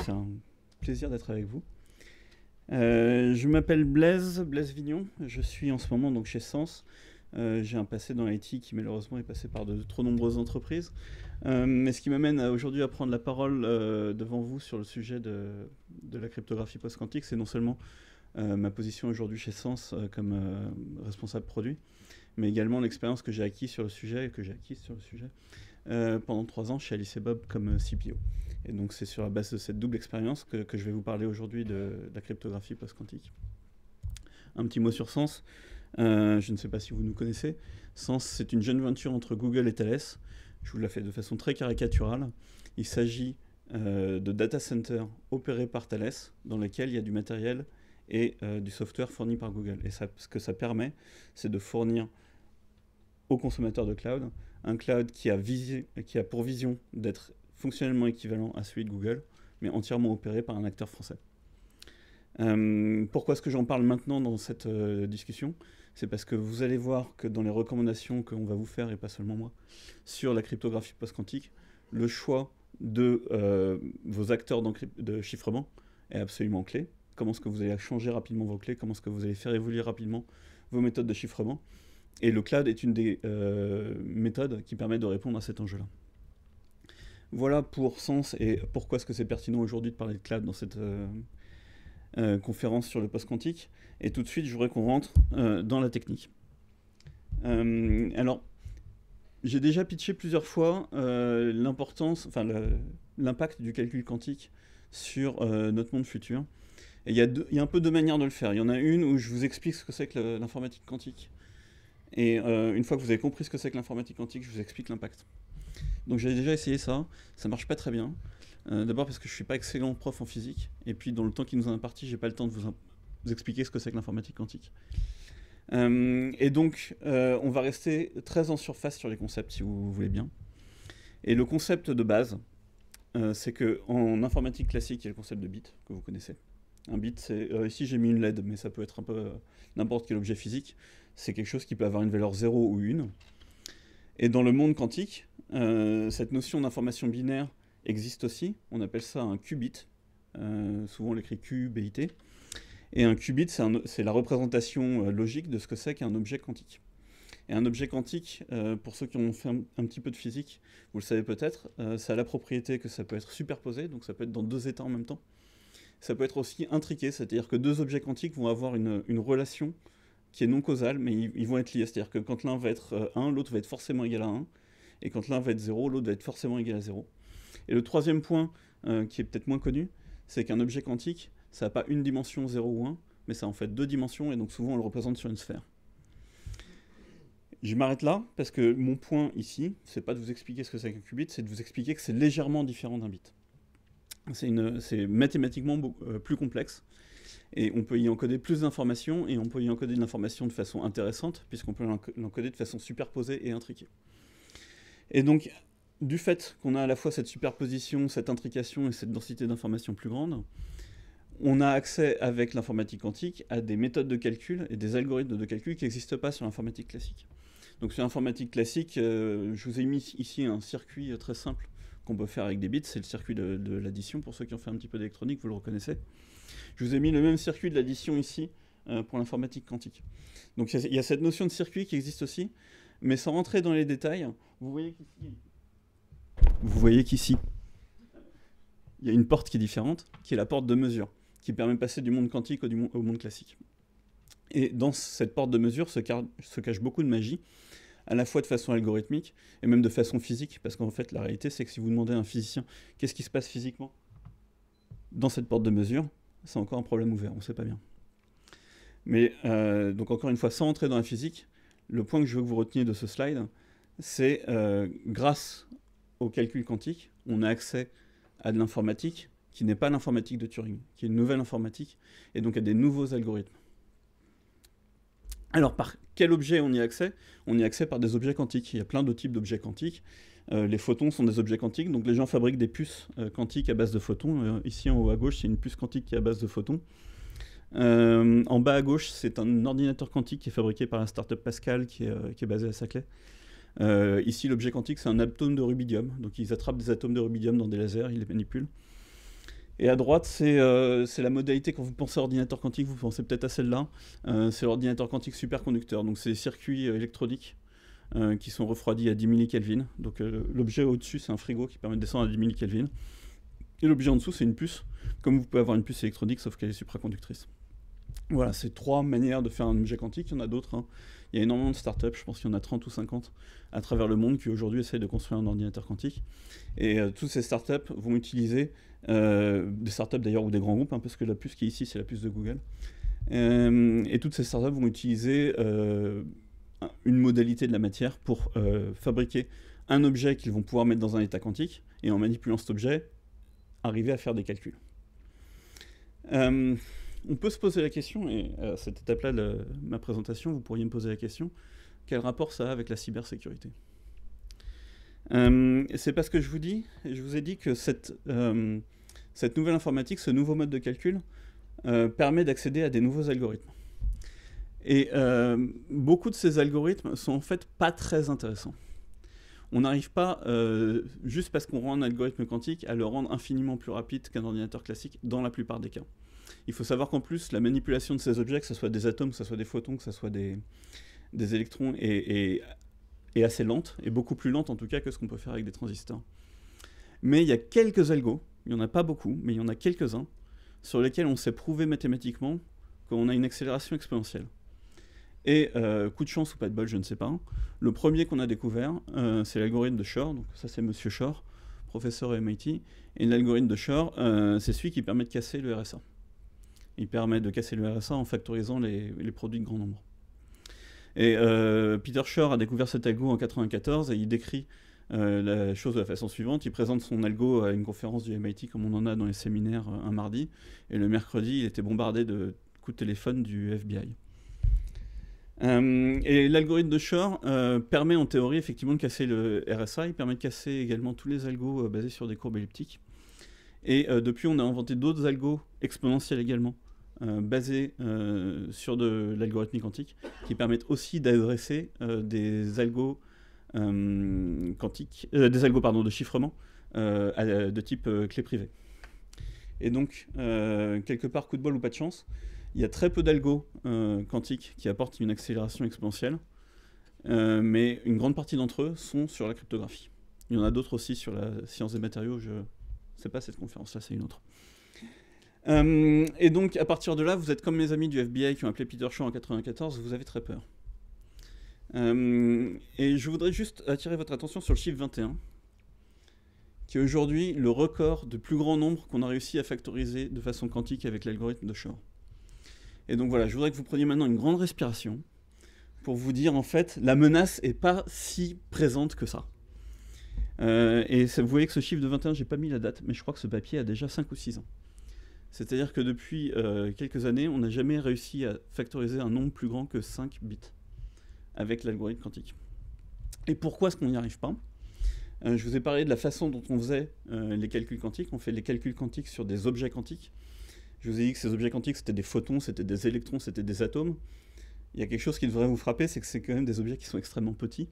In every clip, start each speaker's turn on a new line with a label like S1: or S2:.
S1: C'est un plaisir d'être avec vous. Je m'appelle Blaise Vignon, je suis en ce moment donc chez Sens. J'ai un passé dans l'IT qui malheureusement est passé par de trop nombreuses entreprises. Mais ce qui m'amène aujourd'hui à prendre la parole devant vous sur le sujet de la cryptographie post-quantique, c'est non seulement ma position aujourd'hui chez Sens comme responsable produit, mais également l'expérience que j'ai acquise sur le sujet, pendant 3 ans chez Alice et Bob comme CPO. Et donc c'est sur la base de cette double expérience que je vais vous parler aujourd'hui de la cryptographie post-quantique. Un petit mot sur Sens. Je ne sais pas si vous nous connaissez. Sens, c'est une jeune venture entre Google et Thales. Je vous la fais de façon très caricaturale. Il s'agit de data centers opérés par Thales, dans lesquels il y a du matériel et du software fourni par Google. Et ça, ce que ça permet, c'est de fournir aux consommateurs de cloud un cloud qui a pour vision d'être fonctionnellement équivalent à celui de Google, mais entièrement opéré par un acteur français. Pourquoi est-ce que j'en parle maintenant dans cette discussion ? C'est parce que vous allez voir que dans les recommandations qu'on va vous faire, et pas seulement moi, sur la cryptographie post-quantique, le choix de vos acteurs de chiffrement est absolument clé. Comment est-ce que vous allez changer rapidement vos clés, comment est-ce que vous allez faire évoluer rapidement vos méthodes de chiffrement. Et le cloud est une des méthodes qui permet de répondre à cet enjeu-là. Voilà pour Sens et pourquoi est-ce que c'est pertinent aujourd'hui de parler de cloud dans cette conférence sur le post-quantique. Et tout de suite, je voudrais qu'on rentre dans la technique. Alors, j'ai déjà pitché plusieurs fois l'impact du calcul quantique sur notre monde futur. Et il y a un peu deux manières de le faire. Il y en a une où je vous explique ce que c'est que l'informatique quantique. Et une fois que vous avez compris ce que c'est que l'informatique quantique, je vous explique l'impact. Donc j'ai déjà essayé ça marche pas très bien. D'abord parce que je suis pas excellent prof en physique, et puis dans le temps qui nous est imparti, j'ai pas le temps de vous expliquer ce que c'est que l'informatique quantique. Et donc on va rester très en surface sur les concepts, si vous voulez bien. Et le concept de base, c'est qu'en informatique classique, il y a le concept de bit, que vous connaissez. Un bit, c'est... ici j'ai mis une LED, mais ça peut être un peu n'importe quel objet physique. C'est quelque chose qui peut avoir une valeur 0 ou 1. Et dans le monde quantique, cette notion d'information binaire existe aussi. On appelle ça un qubit. Souvent on l'écrit Q-B-I-T. Et un qubit, c'est la représentation logique de ce que c'est qu'un objet quantique. Et un objet quantique, pour ceux qui ont fait un petit peu de physique, vous le savez peut-être, ça a la propriété que ça peut être superposé, donc ça peut être dans 2 états en même temps. Ça peut être aussi intriqué, c'est-à-dire que 2 objets quantiques vont avoir une relation qui est non causale, mais ils vont être liés. C'est-à-dire que quand l'un va être 1, l'autre va être forcément égal à 1. Et quand l'un va être 0, l'autre va être forcément égal à 0. Et le troisième point, qui est peut-être moins connu, c'est qu'un objet quantique, ça n'a pas une dimension 0 ou 1, mais ça a en fait 2 dimensions, et donc souvent on le représente sur une sphère. Je m'arrête là, parce que mon point ici, c'est pas de vous expliquer ce que c'est qu'un qubit, c'est de vous expliquer que c'est légèrement différent d'un bit. C'est mathématiquement plus complexe. Et on peut y encoder plus d'informations, et on peut y encoder de l'information de façon intéressante, puisqu'on peut l'encoder de façon superposée et intriquée. Et donc, du fait qu'on a à la fois cette superposition, cette intrication et cette densité d'informations plus grande, on a accès avec l'informatique quantique à des méthodes de calcul et des algorithmes de calcul qui n'existent pas sur l'informatique classique. Donc sur l'informatique classique, je vous ai mis ici un circuit très simple qu'on peut faire avec des bits, c'est le circuit de l'addition. Pour ceux qui ont fait un petit peu d'électronique, vous le reconnaissez. Je vous ai mis le même circuit de l'addition ici pour l'informatique quantique. Donc il y a cette notion de circuit qui existe aussi, mais sans rentrer dans les détails, vous voyez qu'ici, il y a une porte qui est différente, qui est la porte de mesure, qui permet de passer du monde quantique au monde classique. Et dans cette porte de mesure se cache beaucoup de magie, à la fois de façon algorithmique et même de façon physique, parce qu'en fait la réalité c'est que si vous demandez à un physicien qu'est-ce qui se passe physiquement dans cette porte de mesure, c'est encore un problème ouvert, on ne sait pas bien. Mais donc encore une fois, sans entrer dans la physique, le point que je veux que vous reteniez de ce slide, c'est grâce au calcul quantique, on a accès à de l'informatique qui n'est pas l'informatique de Turing, qui est une nouvelle informatique, et donc à des nouveaux algorithmes. Alors par quel objet on y a accès ? On y a accès par des objets quantiques. Il y a plein de types d'objets quantiques. Les photons sont des objets quantiques, donc les gens fabriquent des puces quantiques à base de photons. Ici en haut à gauche, c'est une puce quantique qui est à base de photons. En bas à gauche, c'est un ordinateur quantique qui est fabriqué par la startup Pascal qui est basée à Saclay. Ici, l'objet quantique, c'est un atome de rubidium. Donc ils attrapent des atomes de rubidium dans des lasers, ils les manipulent. Et à droite, c'est la modalité, quand vous pensez à ordinateur quantique, vous pensez peut-être à celle-là. C'est l'ordinateur quantique superconducteur. Donc c'est des circuits électroniques qui sont refroidis à 10 millikelvin. Donc l'objet au-dessus, c'est un frigo qui permet de descendre à 10 millikelvin. Et l'objet en dessous, c'est une puce, comme vous pouvez avoir une puce électronique, sauf qu'elle est supraconductrice. Voilà, c'est 3 manières de faire un objet quantique. Il y en a d'autres, hein. Il y a énormément de startups, je pense qu'il y en a 30 ou 50 à travers le monde qui aujourd'hui essayent de construire un ordinateur quantique. Et toutes ces startups vont utiliser, des startups d'ailleurs ou des grands groupes, hein, parce que la puce qui est ici, c'est la puce de Google. Et toutes ces startups vont utiliser une modalité de la matière pour fabriquer un objet qu'ils vont pouvoir mettre dans un état quantique, et en manipulant cet objet, arriver à faire des calculs. On peut se poser la question, et à cette étape-là de ma présentation, vous pourriez me poser la question, quel rapport ça a avec la cybersécurité? C'est parce que je vous ai dit que cette nouvelle informatique, ce nouveau mode de calcul, permet d'accéder à des nouveaux algorithmes. Et beaucoup de ces algorithmes sont en fait pas très intéressants. On n'arrive pas, juste parce qu'on rend un algorithme quantique, à le rendre infiniment plus rapide qu'un ordinateur classique dans la plupart des cas. Il faut savoir qu'en plus, la manipulation de ces objets, que ce soit des atomes, que ce soit des photons, que ce soit des électrons, est assez lente, et beaucoup plus lente en tout cas que ce qu'on peut faire avec des transistors. Mais il y a quelques algos, il n'y en a pas beaucoup, mais il y en a quelques-uns, sur lesquels on sait prouver mathématiquement qu'on a une accélération exponentielle. Et coup de chance ou pas de bol, je ne sais pas. Le premier qu'on a découvert, c'est l'algorithme de Shor. Donc ça, c'est Monsieur Shor, professeur à MIT. Et l'algorithme de Shor, c'est celui qui permet de casser le RSA. Il permet de casser le RSA en factorisant les produits de grand nombre. Et Peter Shor a découvert cet algo en 1994 et il décrit la chose de la façon suivante. Il présente son algo à une conférence du MIT comme on en a dans les séminaires un mardi. Et le mercredi, il était bombardé de coups de téléphone du FBI. Et l'algorithme de Shor permet en théorie effectivement de casser le RSA, il permet de casser également tous les algos basés sur des courbes elliptiques. Et depuis, on a inventé d'autres algos exponentiels également, basés sur de l'algorithmie quantique, qui permettent aussi d'adresser des algos quantiques, des algos de chiffrement de type clé privée. Et donc, quelque part, coup de bol ou pas de chance, il y a très peu d'algos quantiques qui apportent une accélération exponentielle, mais une grande partie d'entre eux sont sur la cryptographie. Il y en a d'autres aussi sur la science des matériaux, je ne sais pas cette conférence-là, c'est une autre. Et donc, à partir de là, vous êtes comme mes amis du FBI qui ont appelé Peter Shor en 1994, vous avez très peur. Et je voudrais juste attirer votre attention sur le chiffre 21, qui est aujourd'hui le record de plus grand nombre qu'on a réussi à factoriser de façon quantique avec l'algorithme de Shor. Et donc voilà, je voudrais que vous preniez maintenant une grande respiration pour vous dire, en fait, la menace n'est pas si présente que ça. Et vous voyez que ce chiffre de 21, j'ai pas mis la date, mais je crois que ce papier a déjà 5 ou 6 ans. C'est-à-dire que depuis quelques années, on n'a jamais réussi à factoriser un nombre plus grand que 5 bits avec l'algorithme quantique. Et pourquoi est-ce qu'on n'y arrive pas? Je vous ai parlé de la façon dont on faisait les calculs quantiques. On fait les calculs quantiques sur des objets quantiques. Je vous ai dit que ces objets quantiques, c'était des photons, c'était des électrons, c'était des atomes. Il y a quelque chose qui devrait vous frapper, c'est que c'est quand même des objets qui sont extrêmement petits.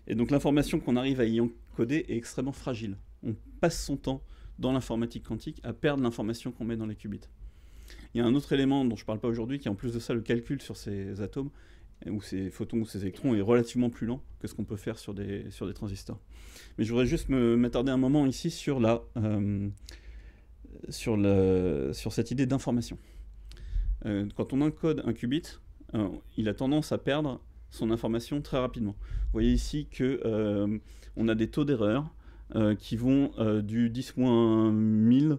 S1: Et donc l'information qu'on arrive à y encoder est extrêmement fragile. On passe son temps dans l'informatique quantique à perdre l'information qu'on met dans les qubits. Il y a un autre élément dont je ne parle pas aujourd'hui, qui est en plus de ça le calcul sur ces atomes, ou ces photons ou ces électrons, est relativement plus lent que ce qu'on peut faire sur des transistors. Mais je voudrais juste m'attarder un moment ici sur cette idée d'information. Quand on encode un qubit, il a tendance à perdre son information très rapidement. Vous voyez ici qu'on a des taux d'erreur qui vont du 10-1000,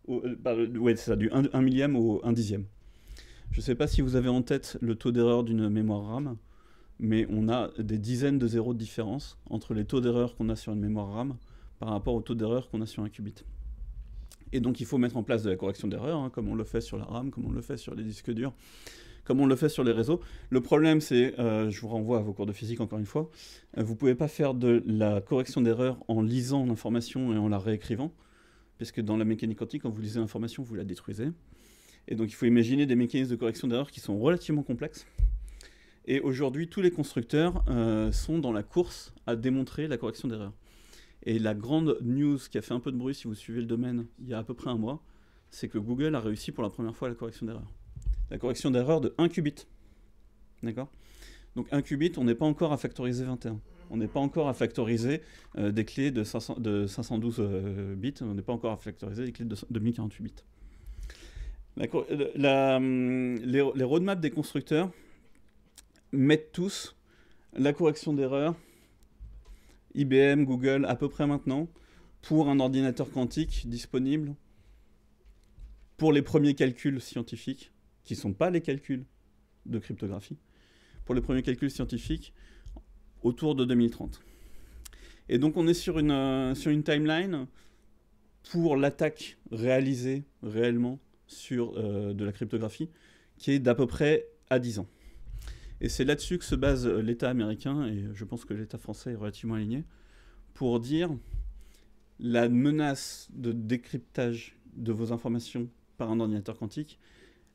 S1: ouais, c'est ça, du 1 millième au 1 dixième. Je ne sais pas si vous avez en tête le taux d'erreur d'une mémoire RAM, mais on a des dizaines de zéros de différence entre les taux d'erreur qu'on a sur une mémoire RAM par rapport au taux d'erreur qu'on a sur un qubit. Et donc il faut mettre en place de la correction d'erreur, hein, comme on le fait sur la RAM, comme on le fait sur les disques durs, comme on le fait sur les réseaux. Le problème, c'est, je vous renvoie à vos cours de physique encore une fois, vous ne pouvez pas faire de la correction d'erreur en lisant l'information et en la réécrivant, parce que dans la mécanique quantique, quand vous lisez l'information, vous la détruisez. Et donc il faut imaginer des mécanismes de correction d'erreur qui sont relativement complexes. Et aujourd'hui, tous les constructeurs sont dans la course à démontrer la correction d'erreur. Et la grande news qui a fait un peu de bruit, si vous suivez le domaine, il y a à peu près un mois, c'est que Google a réussi pour la première fois la correction d'erreur. La correction d'erreur de 1 qubit. D'accord ? Donc 1 qubit, on n'est pas encore à factoriser 21. On n'est pas encore à factoriser des clés de 512 bits. On n'est pas encore à factoriser des clés de 2048 bits. Les roadmaps des constructeurs mettent tous la correction d'erreur, IBM, Google, à peu près maintenant, pour un ordinateur quantique disponible pour les premiers calculs scientifiques, qui ne sont pas les calculs de cryptographie, pour les premiers calculs scientifiques, autour de 2030. Et donc on est sur une timeline pour l'attaque réalisée réellement sur de la cryptographie, qui est d'à peu près à 10 ans. Et c'est là-dessus que se base l'État américain, et je pense que l'État français est relativement aligné, pour dire la menace de décryptage de vos informations par un ordinateur quantique,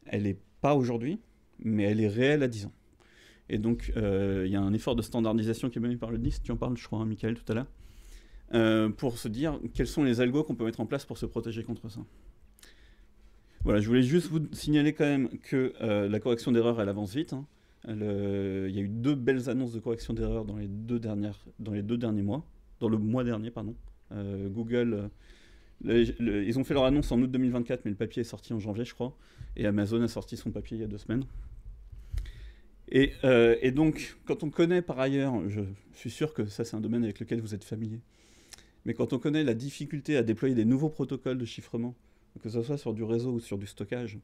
S1: elle n'est pas aujourd'hui, mais elle est réelle à 10 ans. Et donc, il y a un effort de standardisation qui est mené par le NIST, tu en parles, je crois, Michael, tout à l'heure, pour se dire quels sont les algos qu'on peut mettre en place pour se protéger contre ça. Voilà, je voulais juste vous signaler quand même que la correction d'erreur, elle avance vite. Hein. Il y a eu 2 belles annonces de correction d'erreur dans les deux derniers mois, dans le mois dernier, pardon. Google, ils ont fait leur annonce en août 2024, mais le papier est sorti en janvier, je crois. Et Amazon a sorti son papier il y a 2 semaines. Et donc, quand on connaît par ailleurs, je suis sûr que ça c'est un domaine avec lequel vous êtes familier, mais quand on connaît la difficulté à déployer des nouveaux protocoles de chiffrement, que ce soit sur du réseau ou sur du stockage,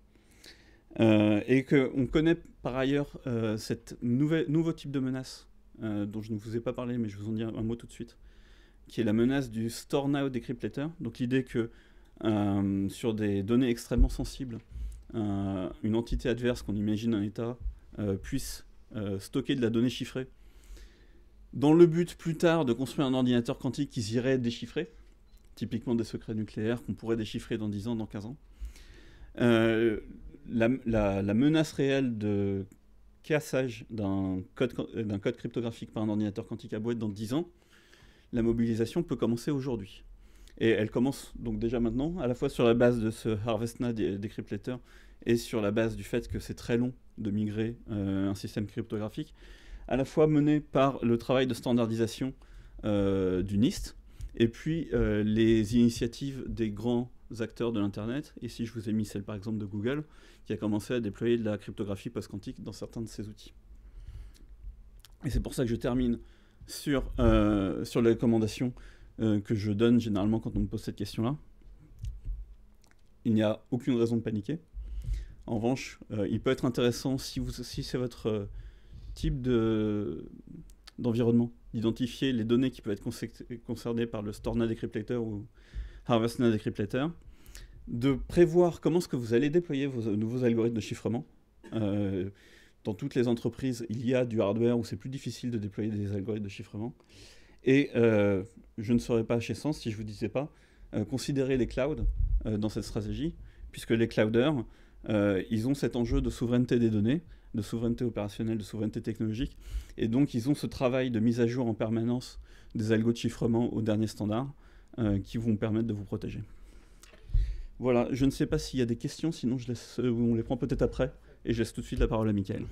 S1: et qu'on connaît par ailleurs cette nouveau type de menace, dont je ne vous ai pas parlé, mais je vous en dis un mot tout de suite, qui est la menace du Store Now Decrypt Letter. Donc l'idée que sur des données extrêmement sensibles, une entité adverse, qu'on imagine un État, puisse stocker de la donnée chiffrée, dans le but plus tard de construire un ordinateur quantique qui irait déchiffrer, typiquement des secrets nucléaires qu'on pourrait déchiffrer dans 10 ans, dans 15 ans. La menace réelle de cassage d'un code cryptographique par un ordinateur quantique à boîte dans 10 ans, la mobilisation peut commencer aujourd'hui. Et elle commence donc déjà maintenant, à la fois sur la base de ce HarvestNet Decrypt Letter et sur la base du fait que c'est très long de migrer un système cryptographique, à la fois mené par le travail de standardisation du NIST, et puis les initiatives des grands acteurs de l'Internet. Ici, je vous ai mis celle par exemple de Google, qui a commencé à déployer de la cryptographie post-quantique dans certains de ses outils. Et c'est pour ça que je termine sur les recommandations que je donne généralement quand on me pose cette question-là. Il n'y a aucune raison de paniquer. En revanche, il peut être intéressant, si c'est votre type d'environnement, d'identifier les données qui peuvent être concernées par le Store Now Decrypt Letter ou HarvestNet Decrypt Letter, de prévoir comment est-ce que vous allez déployer vos nouveaux algorithmes de chiffrement. Dans toutes les entreprises, il y a du hardware où c'est plus difficile de déployer des algorithmes de chiffrement. Et je ne serais pas chez Sens si je ne vous disais pas considérer les clouds dans cette stratégie, puisque les clouders, ils ont cet enjeu de souveraineté des données, de souveraineté opérationnelle, de souveraineté technologique, et donc ils ont ce travail de mise à jour en permanence des algos de chiffrement aux derniers standards qui vont permettre de vous protéger. Voilà, je ne sais pas s'il y a des questions, sinon on les prend peut-être après, et je laisse tout de suite la parole à Michael.